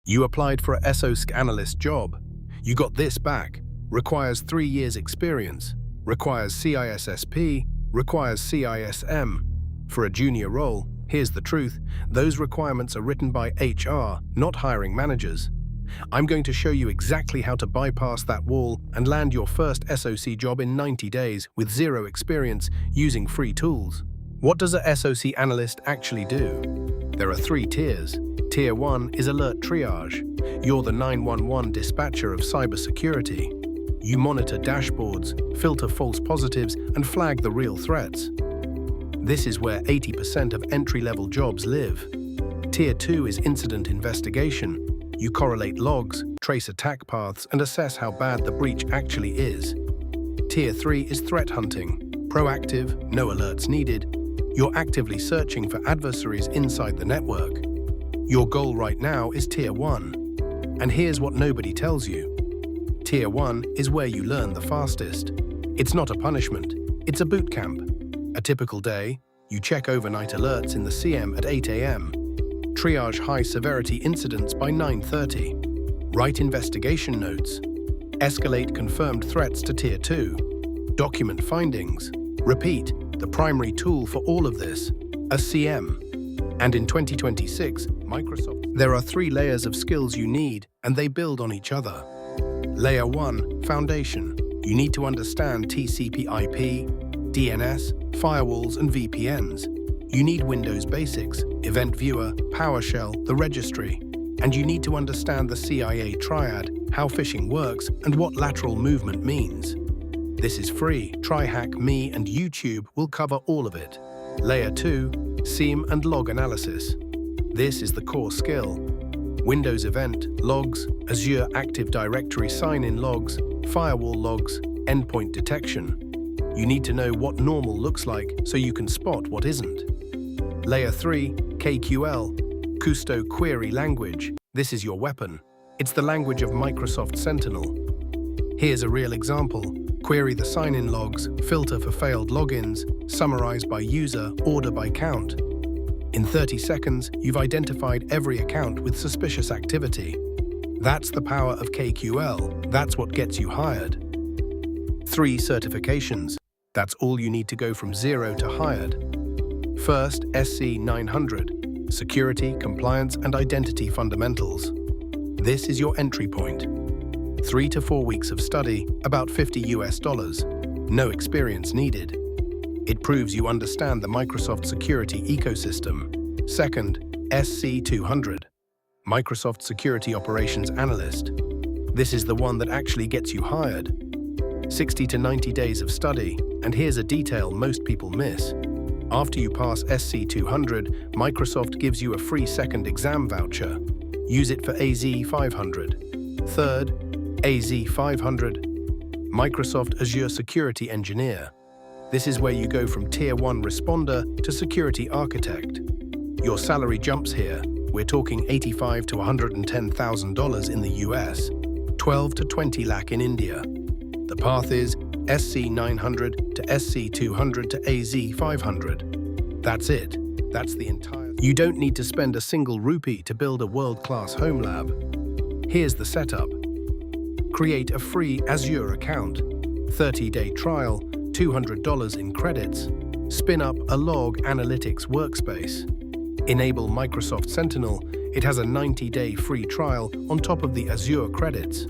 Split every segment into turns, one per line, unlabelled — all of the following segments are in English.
You applied for a SOC Analyst job. You got this back. Requires 3 years experience. Requires CISSP. Requires CISM. For a junior role, here's the truth. Those requirements are written by HR, not hiring managers. I'm going to show you exactly how to bypass that wall and land your first SOC job in 90 days with zero experience using free tools. What does a SOC analyst actually do? There are 3 tiers. Tier 1 is alert triage. You're the 911 dispatcher of cybersecurity. You monitor dashboards, filter false positives, and flag the real threats. This is where 80% of entry-level jobs live. Tier 2 is incident investigation. You correlate logs, trace attack paths, and assess how bad the breach actually is. Tier 3 is threat hunting. Proactive, no alerts needed. You're actively searching for adversaries inside the network. Your goal right now is Tier 1. And here's what nobody tells you. Tier 1 is where you learn the fastest. It's not a punishment, it's a boot camp. A typical day, you check overnight alerts in the CM at 8 a.m. Triage high-severity incidents by 9:30. Write investigation notes. Escalate confirmed threats to Tier 2. Document findings. Repeat, the primary tool for all of this, a CM. And in 2026, there are 3 layers of skills you need, and they build on each other. Layer 1, Foundation. You need to understand TCP/IP, DNS, firewalls, and VPNs. You need Windows basics, Event Viewer, PowerShell, the registry. And you need to understand the CIA triad, how phishing works, and what lateral movement means. This is free. TryHackMe and YouTube will cover all of it. Layer 2, SIEM and log analysis. This is the core skill. Windows event, logs, Azure Active Directory sign-in logs, firewall logs, endpoint detection. You need to know what normal looks like so you can spot what isn't. Layer 3, KQL, Custo Query Language. This is your weapon. It's the language of Microsoft Sentinel. Here's a real example. Query the sign-in logs, filter for failed logins, summarize by user, order by count. In 30 seconds, you've identified every account with suspicious activity. That's the power of KQL. That's what gets you hired. 3 certifications. That's all you need to go from 0 to hired. First, SC 900, Security, Compliance, and Identity Fundamentals. This is your entry point. 3 to 4 weeks of study, about $50 US. No experience needed. It proves you understand the Microsoft security ecosystem. Second, SC 200, Microsoft Security Operations Analyst. This is the one that actually gets you hired. 60 to 90 days of study, and here's a detail most people miss. After you pass SC 200, Microsoft gives you a free second exam voucher. Use it for AZ 500. Third, AZ 500, Microsoft Azure Security Engineer. This is where you go from Tier 1 responder to security architect. Your salary jumps here. We're talking $85,000 to $110,000 in the US, 12 to 20 lakh in India. The path is SC 900 to SC 200 to AZ 500. That's it. That's the entire... You don't need to spend a single rupee to build a world-class home lab. Here's the setup. Create a free Azure account. 30-day trial, $200 in credits. Spin up a log analytics workspace. Enable Microsoft Sentinel. It has a 90-day free trial on top of the Azure credits.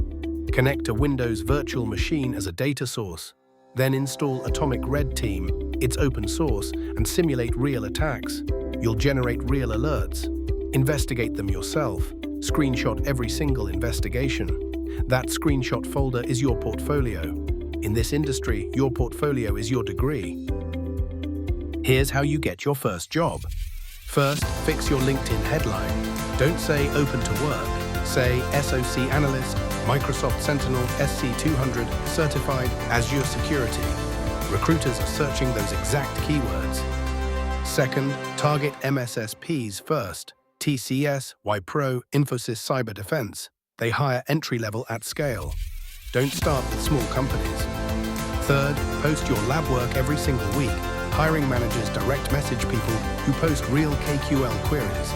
Connect a Windows virtual machine as a data source. Then install Atomic Red Team. It's open source and simulate real attacks. You'll generate real alerts. Investigate them yourself. Screenshot every single investigation. That screenshot folder is your portfolio. In this industry, your portfolio is your degree. Here's how you get your first job. First, fix your LinkedIn headline. Don't say open to work. Say SOC Analyst, Microsoft Sentinel SC200 Certified Azure Security. Recruiters are searching those exact keywords. Second, target MSSPs first. TCS, Wipro, Infosys Cyber Defense. They hire entry-level at scale. Don't start with small companies. Third, post your lab work every single week. Hiring managers direct message people who post real KQL queries.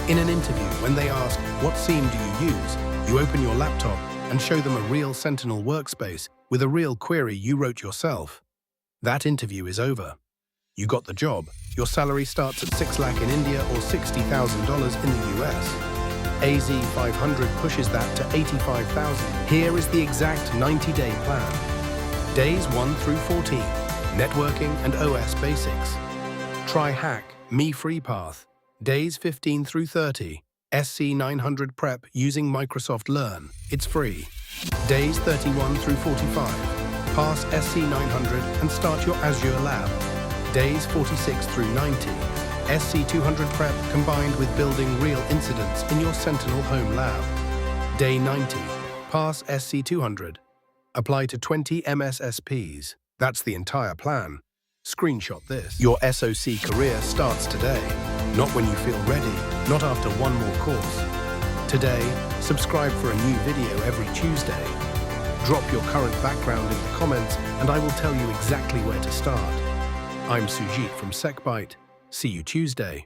In an interview, when they ask, "What SIEM do you use?" you open your laptop and show them a real Sentinel workspace with a real query you wrote yourself. That interview is over. You got the job. Your salary starts at 6 lakh in India or $60,000 in the US. AZ 500 pushes that to 85,000. Here is the exact 90-day plan. Days 1 through 14, networking and OS basics. Try Hack, Me Free Path. Days 15 through 30, SC 900 prep using Microsoft Learn. It's free. Days 31 through 45, pass SC 900 and start your Azure lab. Days 46 through 90, SC 200 prep combined with building real incidents in your Sentinel home lab. Day 90, pass SC 200. Apply to 20 MSSPs. That's the entire plan. Screenshot this. Your SOC career starts today. Not when you feel ready, not after one more course. Today, subscribe for a new video every Tuesday. Drop your current background in the comments and I will tell you exactly where to start. I'm Sujit from SecByte. See you Tuesday.